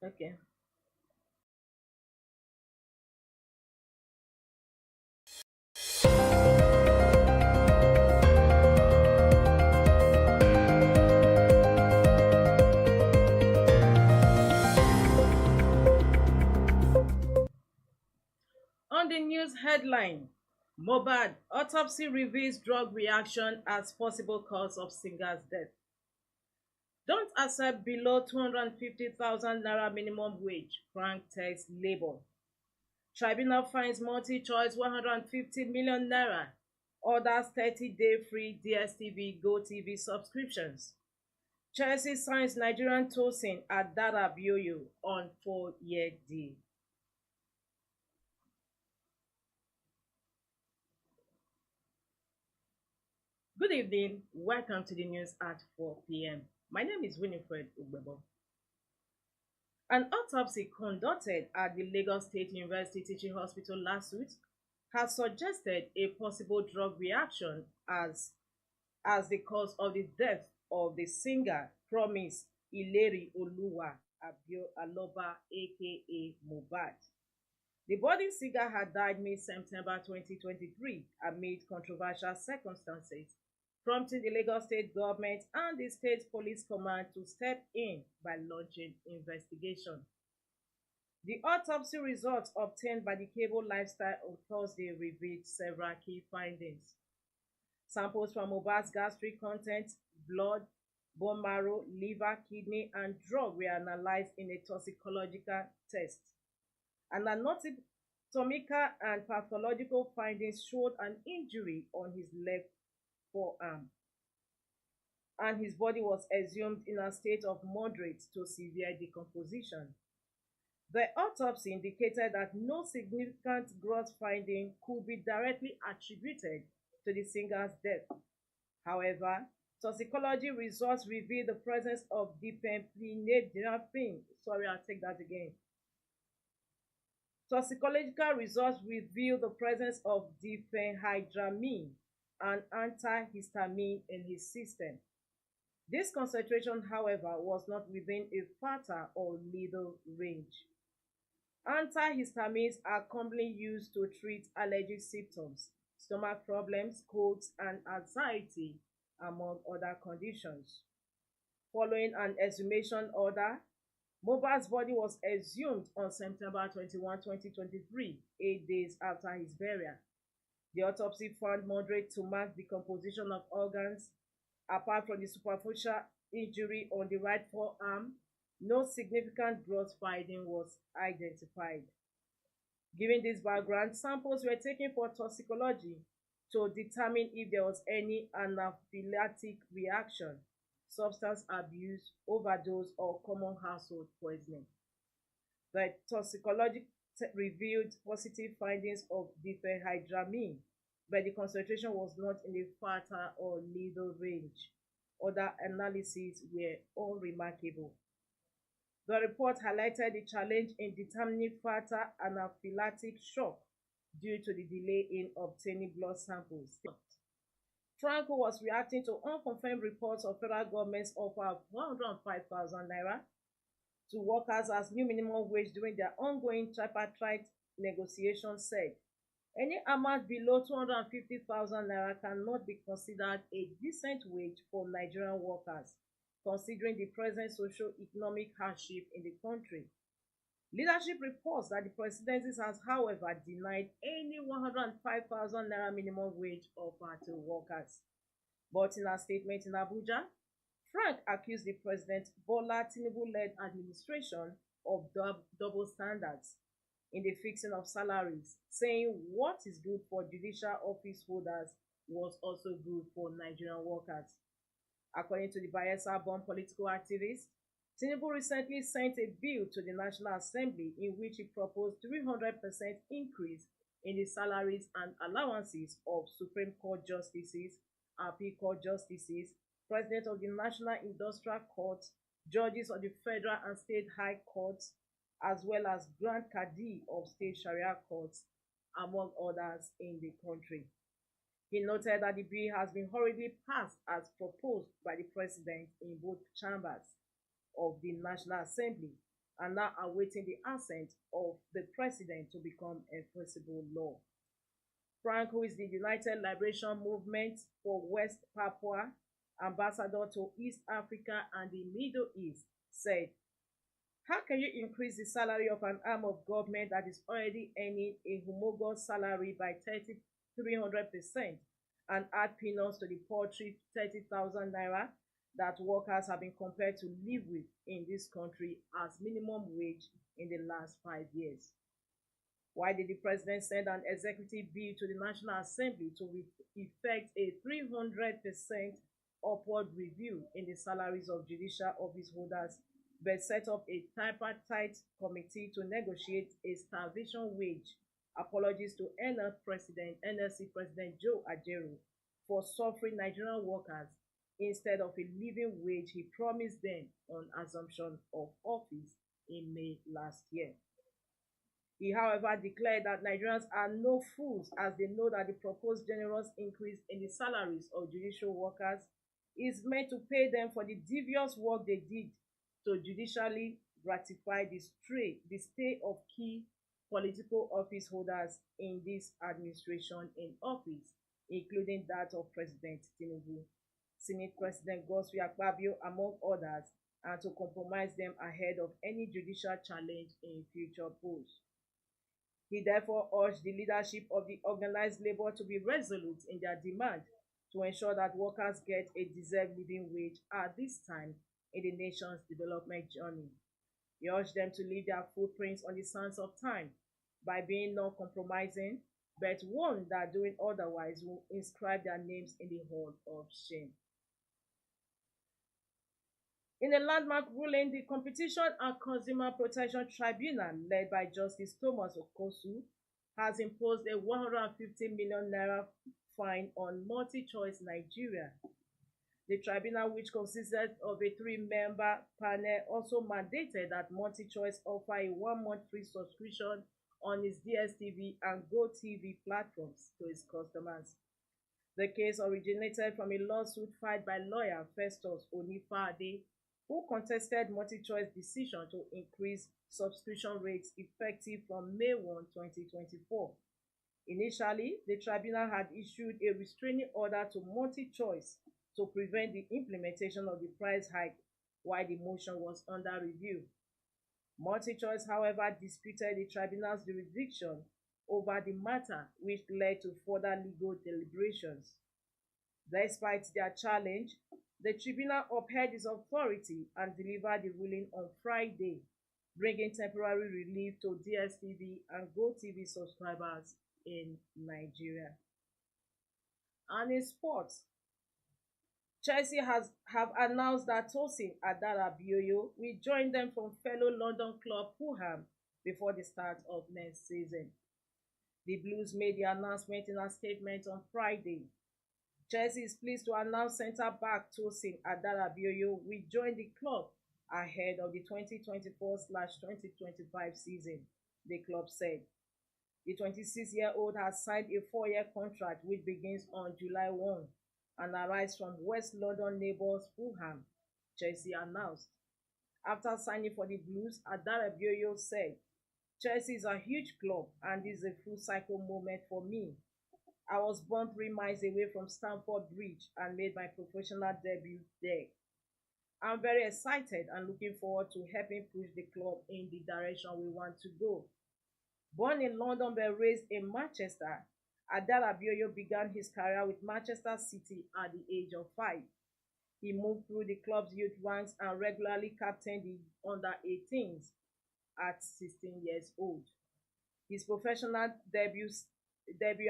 Okay. On the news headline, Mohbad autopsy reveals drug reaction as possible cause of singer's death. Don't accept below 250,000 naira minimum wage. Frank text label. Tribunal finds multi-choice 150 million naira. Orders 30-day free DSTV Go TV subscriptions. Chelsea signs Nigerian Tosin at Dara Bioyo on 4-year deal. Good evening. Welcome to the news at 4 p.m. My name is Winifred Ugbebo. An autopsy conducted at the Lagos State University Teaching Hospital LASUTH has suggested a possible drug reaction as the cause of the death of the singer Promise IleriOluwa Aloba, a.k.a. Mohbad. The budding singer had died mid-September 2023 amid controversial circumstances, prompting the Lagos State government and the State Police Command to step in by launching investigation. The autopsy results obtained by the Cable Lifestyle on Thursday revealed several key findings. Samples from Mohbad's gastric content, blood, bone marrow, liver, kidney, and drug were analyzed in a toxicological test. An anatomical and pathological findings showed an injury on his left forearm, and his body was exhumed in a state of moderate to severe decomposition. The autopsy indicated that no significant gross finding could be directly attributed to the singer's death. However, toxicology results revealed the presence of diphenhydramine. Sorry, I'll take that again. Toxicological results reveal the presence of diphenhydramine, an antihistamine, in his system. This concentration, however, was not within a fatal or lethal range. Antihistamines are commonly used to treat allergic symptoms, stomach problems, colds, and anxiety, among other conditions. Following an exhumation order, Mohbad's body was exhumed on September 21, 2023, 8 days after his burial. The autopsy found moderate to marked decomposition of organs. Apart from the superficial injury on the right forearm, no significant gross finding was identified. Given this background, samples were taken for toxicology to determine if there was any anaphylactic reaction, substance abuse, overdose, or common household poisoning. The toxicology revealed positive findings of diphenhydramine, but the concentration was not in the fatal or lethal range. Other analyses were unremarkable. The report highlighted the challenge in determining fatal anaphylactic shock due to the delay in obtaining blood samples. Franco was reacting to unconfirmed reports of federal government's offer of 105,000 naira to workers as new minimum wage during their ongoing tripartite negotiations said any amount below 250,000 naira cannot be considered a decent wage for Nigerian workers, considering the present socio-economic hardship in the country. Leadership reports that the presidency has, however, denied any 105,000 naira minimum wage offer to workers. But in a statement in Abuja, Frank accused the President Bola Tinubu-led administration of double standards in the fixing of salaries, saying what is good for judicial office holders was also good for Nigerian workers. According to the Bayelsa-born political activist, Tinubu recently sent a bill to the National Assembly in which he proposed 300% increase in the salaries and allowances of Supreme Court justices, Appeal Court justices, President of the National Industrial Court, judges of the Federal and State High Courts, as well as Grand Kadi of State Sharia Courts, among others in the country. He noted that the bill has been hurriedly passed as proposed by the President in both chambers of the National Assembly are now awaiting the assent of the president to become enforceable law. Frank, who is the United Liberation Movement for West Papua ambassador to East Africa and the Middle East, said, "How can you increase the salary of an arm of government that is already earning a homologous salary by 300% and add peanuts to the paltry 30,000 naira that workers have been compelled to live with in this country as minimum wage in the last 5 years? Why did the president send an executive bill to the National Assembly to effect a 300% upward review in the salaries of judicial office holders, but set up a tripartite committee to negotiate a starvation wage? Apologies to NLC President Joe Ajaero for suffering Nigerian workers instead of a living wage he promised them on assumption of office in May last year. He, however, declared that Nigerians are no fools, as they know that the proposed generous increase in the salaries of judicial workers is meant to pay them for the devious work they did to judicially gratify the stay of key political office holders in this administration in office, including that of President Tinubu, Senate President Godswill Akpabio, among others, and to compromise them ahead of any judicial challenge in future polls. He therefore urged the leadership of the organized labor to be resolute in their demand to ensure that workers get a deserved living wage at this time in the nation's development journey. He urged them to leave their footprints on the sands of time by being non-compromising, but one that doing otherwise will inscribe their names in the hall of shame. In a landmark ruling, the Competition and Consumer Protection Tribunal, led by Justice Thomas Okosu, has imposed a 150 million naira fine on MultiChoice Nigeria. The tribunal, which consisted of a three-member panel, also mandated that MultiChoice offer a 1-month free subscription on its DSTV and GoTV platforms to its customers. The case originated from a lawsuit filed by lawyer Festus Onifade, who contested MultiChoice's decision to increase subscription rates effective from May 1, 2024. Initially, the tribunal had issued a restraining order to MultiChoice to prevent the implementation of the price hike while the motion was under review. MultiChoice, however, disputed the tribunal's jurisdiction over the matter, which led to further legal deliberations. Despite their challenge, the tribunal upheld its authority and delivered the ruling on Friday, bringing temporary relief to DSTV and GoTV subscribers in Nigeria. And in sports, Chelsea have announced that Tosin Adarabioyo will join them from fellow London club Fulham before the start of next season. The Blues made the announcement in a statement on Friday. Chelsea is pleased to announce centre-back Tosin Adarabioyo will join the club ahead of the 2024/2025 season, the club said. The 26-year-old has signed a 4-year contract which begins on July 1 and arrives from West London neighbours Fulham, Chelsea announced. After signing for the Blues, Adarabioyo said, "Chelsea is a huge club and this is a full-cycle moment for me. I was born 3 miles away from Stamford Bridge and made my professional debut there. I'm very excited and looking forward to helping push the club in the direction we want to go." Born in London but raised in Manchester, Adarabioyo began his career with Manchester City at the age of 5. He moved through the club's youth ranks and regularly captained the under-18s at 16 years old. His professional debut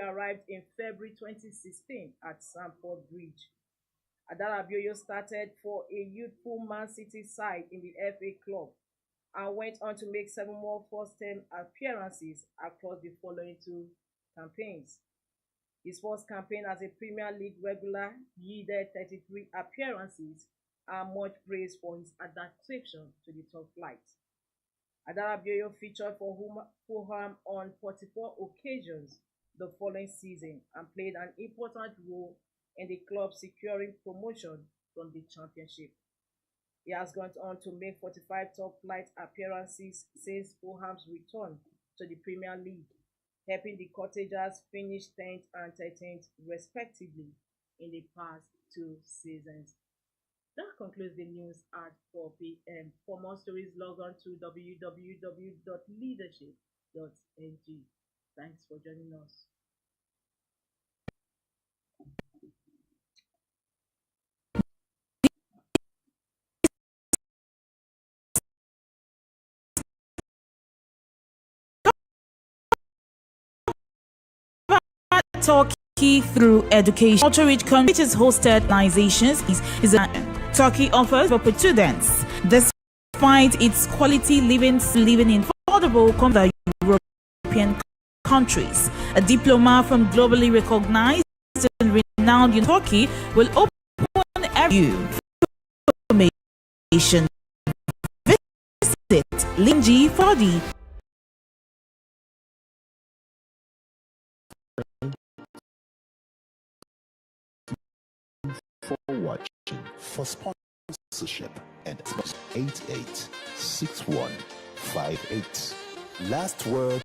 arrived in February 2016 at Stamford Bridge. Adarabioyo started for a youthful Man City side in the FA Club and went on to make 7 more first-team appearances across the following 2 campaigns. His first campaign as a Premier League regular yielded 33 appearances and much praise for his adaptation to the top flight. Adarabioyo featured for Fulham on 44 occasions the following season and played an important role in the club securing promotion from the Championship. He has gone on to make 45 top flight appearances since Fulham's return to the Premier League, helping the Cottagers finish 10th and 13th respectively in the past two seasons. That concludes the news at 4 p.m. For more stories, log on to www.leadership.ng. Thanks for joining us. Turkey through education. Ultra-rich country is hosted organizations is a Turkey offers for students. Despite its quality living in affordable compared to European countries, a diploma from globally recognized and renowned in Turkey will open every information. Visit Linji for the for watching. For sponsorship and 886158. Last word.